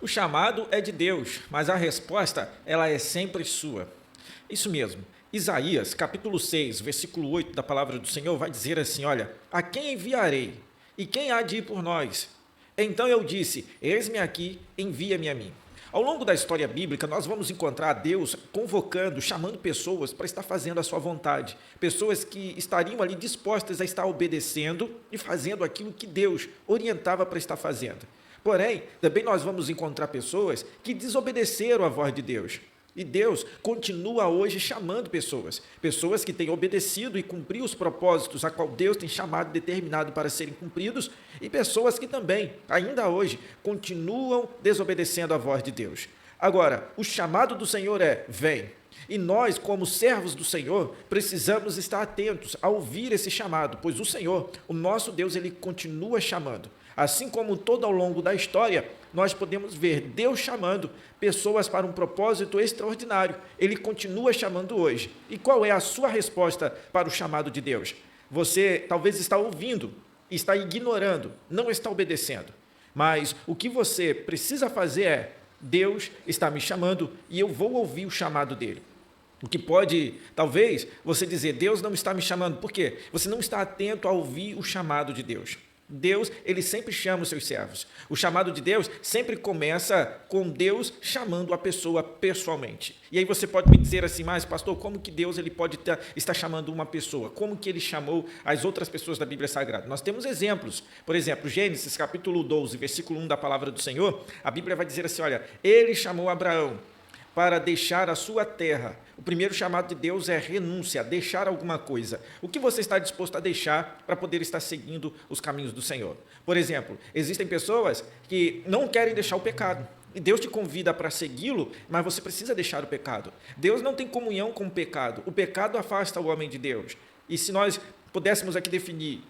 O chamado é de Deus, mas a resposta, ela é sempre sua. Isso mesmo. Isaías, capítulo 6, versículo 8 da palavra do Senhor vai dizer assim, olha, a quem enviarei? E quem há de ir por nós? Então eu disse, eis-me aqui, envia-me a mim. Ao longo da história bíblica, nós vamos encontrar Deus convocando, chamando pessoas para estar fazendo a sua vontade. Pessoas que estariam ali dispostas a estar obedecendo e fazendo aquilo que Deus orientava para estar fazendo. Porém, também nós vamos encontrar pessoas que desobedeceram a voz de Deus. E Deus continua hoje chamando pessoas, pessoas que têm obedecido e cumprido os propósitos a qual Deus tem chamado, determinado para serem cumpridos, e pessoas que também, ainda hoje, continuam desobedecendo a voz de Deus. Agora, o chamado do Senhor é, vem. E nós, como servos do Senhor, precisamos estar atentos a ouvir esse chamado, pois o Senhor, o nosso Deus, ele continua chamando. Assim como todo ao longo da história, nós podemos ver Deus chamando pessoas para um propósito extraordinário. Ele continua chamando hoje. E qual é a sua resposta para o chamado de Deus? Você talvez está ouvindo, está ignorando, não está obedecendo. Mas o que você precisa fazer é, Deus está me chamando e eu vou ouvir o chamado dele. O que pode, talvez, você dizer, Deus não está me chamando. Por quê? Você não está atento a ouvir o chamado de Deus. Deus, ele sempre chama os seus servos. O chamado de Deus sempre começa com Deus chamando a pessoa pessoalmente. E aí você pode me dizer assim, mas pastor, como que Deus ele pode estar chamando uma pessoa? Como que ele chamou as outras pessoas da Bíblia Sagrada? Nós temos exemplos. Por exemplo, Gênesis capítulo 12, versículo 1 da palavra do Senhor, a Bíblia vai dizer assim, olha, ele chamou Abraão para deixar a sua terra. O primeiro chamado de Deus é renúncia, deixar alguma coisa. O que você está disposto a deixar para poder estar seguindo os caminhos do Senhor? Por exemplo, existem pessoas que não querem deixar o pecado. E Deus te convida para segui-lo, mas você precisa deixar o pecado. Deus não tem comunhão com o pecado. O pecado afasta o homem de Deus. E se nós pudéssemos aqui definir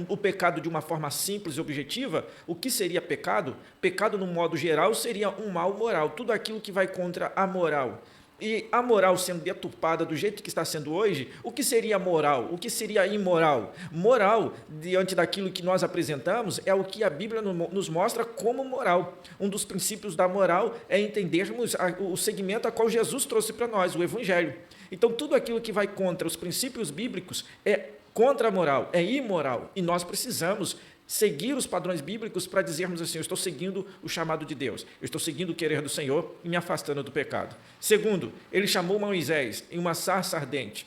o pecado de uma forma simples e objetiva, o que seria pecado? Pecado, no modo geral, seria um mal moral, tudo aquilo que vai contra a moral. E a moral sendo deturpada do jeito que está sendo hoje, o que seria moral? O que seria imoral? Moral, diante daquilo que nós apresentamos, é o que a Bíblia nos mostra como moral. Um dos princípios da moral é entendermos o segmento a qual Jesus trouxe para nós, o Evangelho. Então, tudo aquilo que vai contra os princípios bíblicos é contra a moral, é imoral, e nós precisamos seguir os padrões bíblicos para dizermos assim, eu estou seguindo o chamado de Deus, eu estou seguindo o querer do Senhor e me afastando do pecado. Segundo, ele chamou Moisés em uma sarça ardente.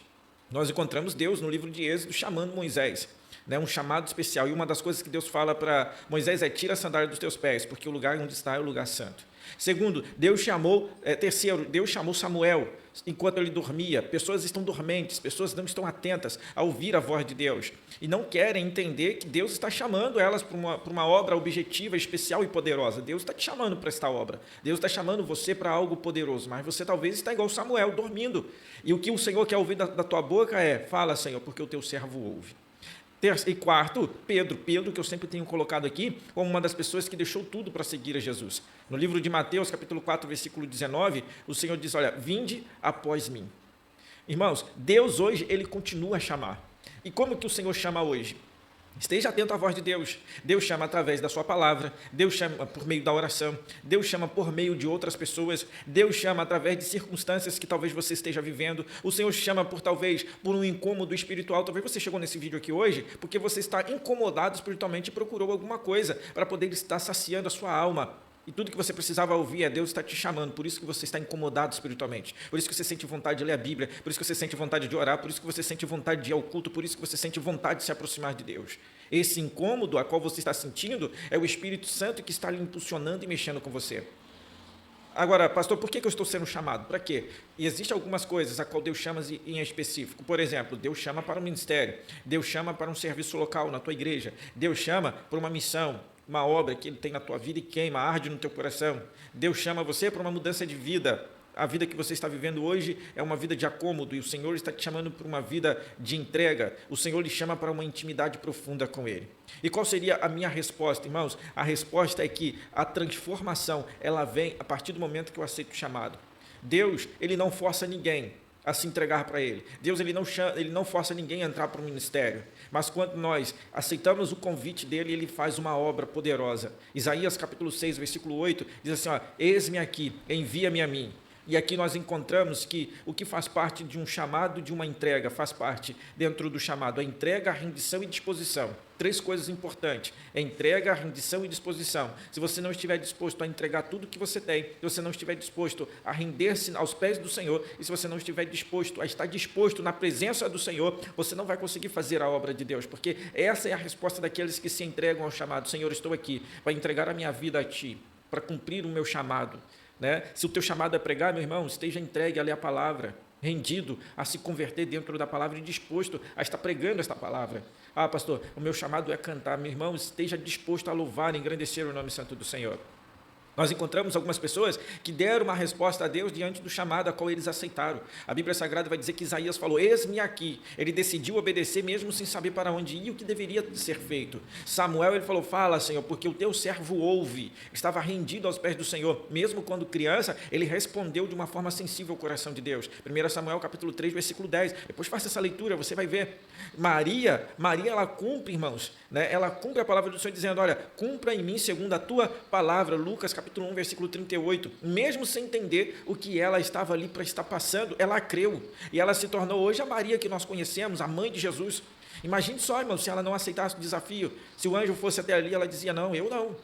Nós encontramos Deus no livro de Êxodo chamando Moisés, um chamado especial, e uma das coisas que Deus fala para Moisés é, tira a sandália dos teus pés, porque o lugar onde está é o lugar santo. Segundo, terceiro, Deus chamou Samuel enquanto ele dormia. Pessoas estão dormentes, pessoas não estão atentas a ouvir a voz de Deus e não querem entender que Deus está chamando elas para uma obra objetiva, especial e poderosa. Deus está te chamando para esta obra. Deus está chamando você para algo poderoso, mas você talvez está igual Samuel, dormindo. E o que o Senhor quer ouvir da tua boca é, fala, Senhor, porque o teu servo ouve. E quarto, Pedro, que eu sempre tenho colocado aqui como uma das pessoas que deixou tudo para seguir a Jesus. No livro de Mateus, capítulo 4, versículo 19, o Senhor diz, olha, vinde após mim. Irmãos, Deus hoje, ele continua a chamar. E como que o Senhor chama hoje? Esteja atento à voz de Deus. Deus chama através da sua palavra, Deus chama por meio da oração, Deus chama por meio de outras pessoas, Deus chama através de circunstâncias que talvez você esteja vivendo, o Senhor chama talvez por um incômodo espiritual. Talvez você chegou nesse vídeo aqui hoje porque você está incomodado espiritualmente e procurou alguma coisa para poder estar saciando a sua alma. E tudo que você precisava ouvir é Deus está te chamando, por isso que você está incomodado espiritualmente, por isso que você sente vontade de ler a Bíblia, por isso que você sente vontade de orar, por isso que você sente vontade de ir ao culto, por isso que você sente vontade de se aproximar de Deus. Esse incômodo a qual você está sentindo é o Espírito Santo que está lhe impulsionando e mexendo com você. Agora, pastor, por que eu estou sendo chamado? Para quê? E existem algumas coisas a qual Deus chama em específico. Por exemplo, Deus chama para um ministério, Deus chama para um serviço local na tua igreja, Deus chama para uma missão, uma obra que Ele tem na tua vida e queima, arde no teu coração. Deus chama você para uma mudança de vida. A vida que você está vivendo hoje é uma vida de acômodo e o Senhor está te chamando para uma vida de entrega. O Senhor lhe chama para uma intimidade profunda com Ele. E qual seria a minha resposta, irmãos? A resposta é que a transformação, ela vem a partir do momento que eu aceito o chamado. Deus, Ele não força ninguém. a se entregar para Ele. Deus ele não força ninguém a entrar para o ministério, mas quando nós aceitamos o convite dEle, Ele faz uma obra poderosa. Isaías capítulo 6, versículo 8, diz assim, eis-me aqui, envia-me a mim. E aqui nós encontramos que o que faz parte de um chamado, de uma entrega, faz parte dentro do chamado, a entrega, a rendição e disposição. 3 coisas importantes: a entrega, a rendição e disposição. Se você não estiver disposto a entregar tudo que você tem, se você não estiver disposto a render-se aos pés do Senhor, e se você não estiver disposto a estar disposto na presença do Senhor, você não vai conseguir fazer a obra de Deus, porque essa é a resposta daqueles que se entregam ao chamado. Senhor, estou aqui para entregar a minha vida a Ti, para cumprir o meu chamado. Se o teu chamado é pregar, meu irmão, esteja entregue a ler a palavra, rendido a se converter dentro da palavra e disposto a estar pregando esta palavra. Pastor, o meu chamado é cantar. Meu irmão, esteja disposto a louvar e engrandecer o nome santo do Senhor. Nós encontramos algumas pessoas que deram uma resposta a Deus diante do chamado a qual eles aceitaram. A Bíblia Sagrada vai dizer que Isaías falou, eis-me aqui. Ele decidiu obedecer mesmo sem saber para onde ir e o que deveria ser feito. Samuel, ele falou, fala, Senhor, porque o teu servo ouve. Estava rendido aos pés do Senhor. Mesmo quando criança, ele respondeu de uma forma sensível ao coração de Deus. 1 Samuel capítulo 3, versículo 10. Depois faça essa leitura, você vai ver. Maria, ela cumpre, irmãos, ela cumpre a palavra do Senhor dizendo, olha, cumpra em mim segundo a tua palavra. Lucas capítulo 1, versículo 38, mesmo sem entender o que ela estava ali para estar passando, ela creu, e ela se tornou hoje a Maria que nós conhecemos, a mãe de Jesus. Imagine só, irmão, se ela não aceitasse o desafio, se o anjo fosse até ali, ela dizia, não, eu não,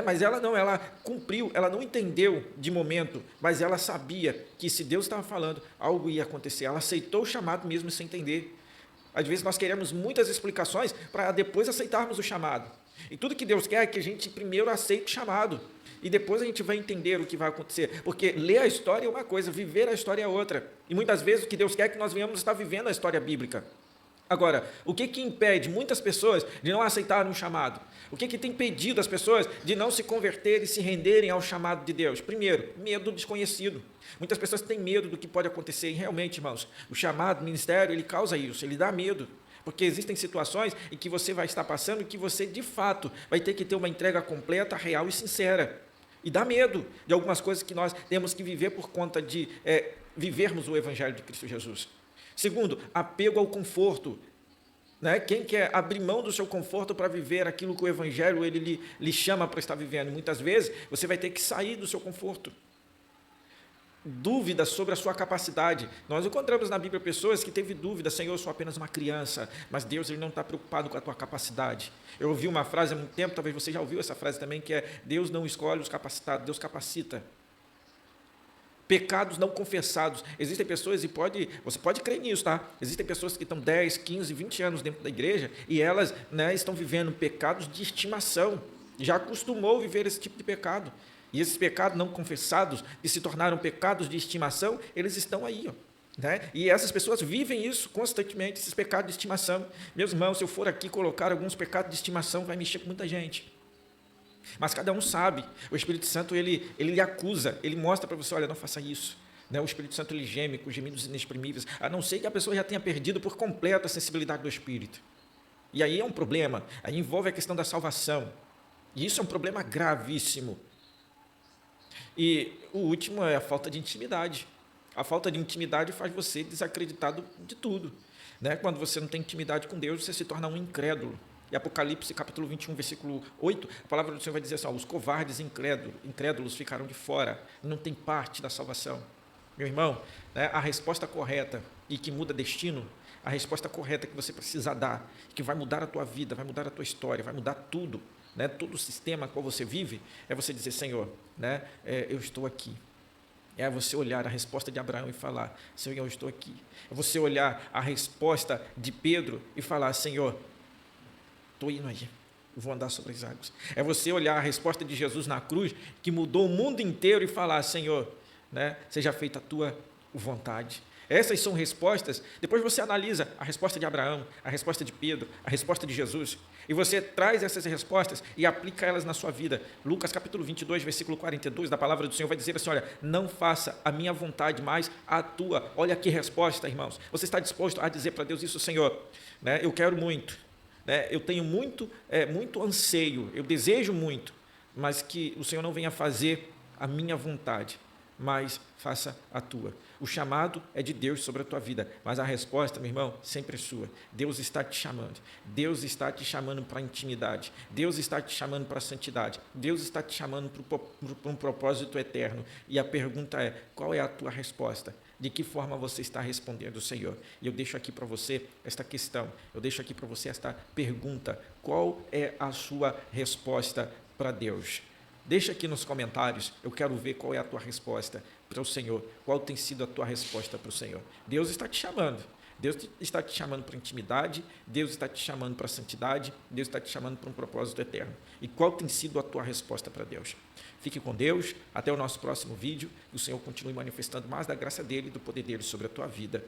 mas ela não, ela cumpriu, ela não entendeu de momento, mas ela sabia que se Deus estava falando, algo ia acontecer, ela aceitou o chamado mesmo sem entender. Às vezes nós queremos muitas explicações para depois aceitarmos o chamado, e tudo que Deus quer é que a gente primeiro aceite o chamado, e depois a gente vai entender o que vai acontecer, porque ler a história é uma coisa, viver a história é outra, e muitas vezes o que Deus quer é que nós venhamos estar vivendo a história bíblica. Agora, o que impede muitas pessoas de não aceitarem um chamado? O que tem impedido as pessoas de não se converterem e se renderem ao chamado de Deus? Primeiro, medo do desconhecido. Muitas pessoas têm medo do que pode acontecer, e realmente, irmãos, o chamado, o ministério, ele causa isso, ele dá medo. Porque existem situações em que você vai estar passando e que você, de fato, vai ter que ter uma entrega completa, real e sincera. E dá medo de algumas coisas que nós temos que viver por conta de vivermos o Evangelho de Cristo Jesus. Segundo, apego ao conforto. Quem quer abrir mão do seu conforto para viver aquilo que o Evangelho ele lhe chama para estar vivendo? Muitas vezes você vai ter que sair do seu conforto. Dúvidas sobre a sua capacidade. Nós encontramos na Bíblia pessoas que teve dúvida, Senhor, eu sou apenas uma criança, mas Deus ele não está preocupado com a tua capacidade. Eu ouvi uma frase há muito tempo, talvez você já ouviu essa frase também, que é, Deus não escolhe os capacitados, Deus capacita. Pecados não confessados. Existem pessoas, você pode crer nisso, tá? Existem pessoas que estão 10, 15, 20 anos dentro da igreja e elas estão vivendo pecados de estimação, já acostumou a viver esse tipo de pecado. E esses pecados não confessados, que se tornaram pecados de estimação, eles estão aí. E essas pessoas vivem isso constantemente, esses pecados de estimação. Meus irmãos, se eu for aqui colocar alguns pecados de estimação, vai mexer com muita gente. Mas cada um sabe. O Espírito Santo, ele lhe acusa, ele mostra para você, olha, não faça isso. O Espírito Santo, ele geme com gemidos inexprimíveis, a não ser que a pessoa já tenha perdido por completo a sensibilidade do Espírito. E aí é um problema, aí envolve a questão da salvação. E isso é um problema gravíssimo. E o último é a falta de intimidade. A falta de intimidade faz você desacreditado de tudo. Quando você não tem intimidade com Deus, você se torna um incrédulo. E Apocalipse, capítulo 21, versículo 8, a palavra do Senhor vai dizer assim, os covardes incrédulos ficarão de fora, não tem parte da salvação. Meu irmão, a resposta correta e que muda destino, a resposta correta que você precisa dar, que vai mudar a tua vida, vai mudar a tua história, vai mudar tudo, todo o sistema qual você vive, é você dizer, Senhor, eu estou aqui. É você olhar a resposta de Abraão e falar, Senhor, eu estou aqui. É você olhar a resposta de Pedro e falar, Senhor, estou indo aí, eu vou andar sobre as águas. É você olhar a resposta de Jesus na cruz, que mudou o mundo inteiro e falar, Senhor, seja feita a tua vontade. Essas são respostas, depois você analisa a resposta de Abraão, a resposta de Pedro, a resposta de Jesus, e você traz essas respostas e aplica elas na sua vida. Lucas capítulo 22, versículo 42 da palavra do Senhor vai dizer assim, olha, não faça a minha vontade, mas a tua. Olha que resposta, irmãos. Você está disposto a dizer para Deus isso, Senhor, eu quero muito, eu tenho muito anseio, eu desejo muito, mas que o Senhor não venha fazer a minha vontade, mas faça a tua. O chamado é de Deus sobre a tua vida, mas a resposta, meu irmão, sempre é sua. Deus está te chamando. Deus está te chamando para a intimidade. Deus está te chamando para a santidade. Deus está te chamando para um propósito eterno. E a pergunta é, qual é a tua resposta? De que forma você está respondendo, Senhor? E eu deixo aqui para você esta questão, eu deixo aqui para você esta pergunta. Qual é a sua resposta para Deus? Deixa aqui nos comentários, eu quero ver qual é a tua resposta para o Senhor. Qual tem sido a tua resposta para o Senhor? Deus está te chamando. Deus está te chamando para intimidade, Deus está te chamando para santidade, Deus está te chamando para um propósito eterno. E qual tem sido a tua resposta para Deus? Fique com Deus, até o nosso próximo vídeo, que o Senhor continue manifestando mais da graça dEle e do poder dEle sobre a tua vida.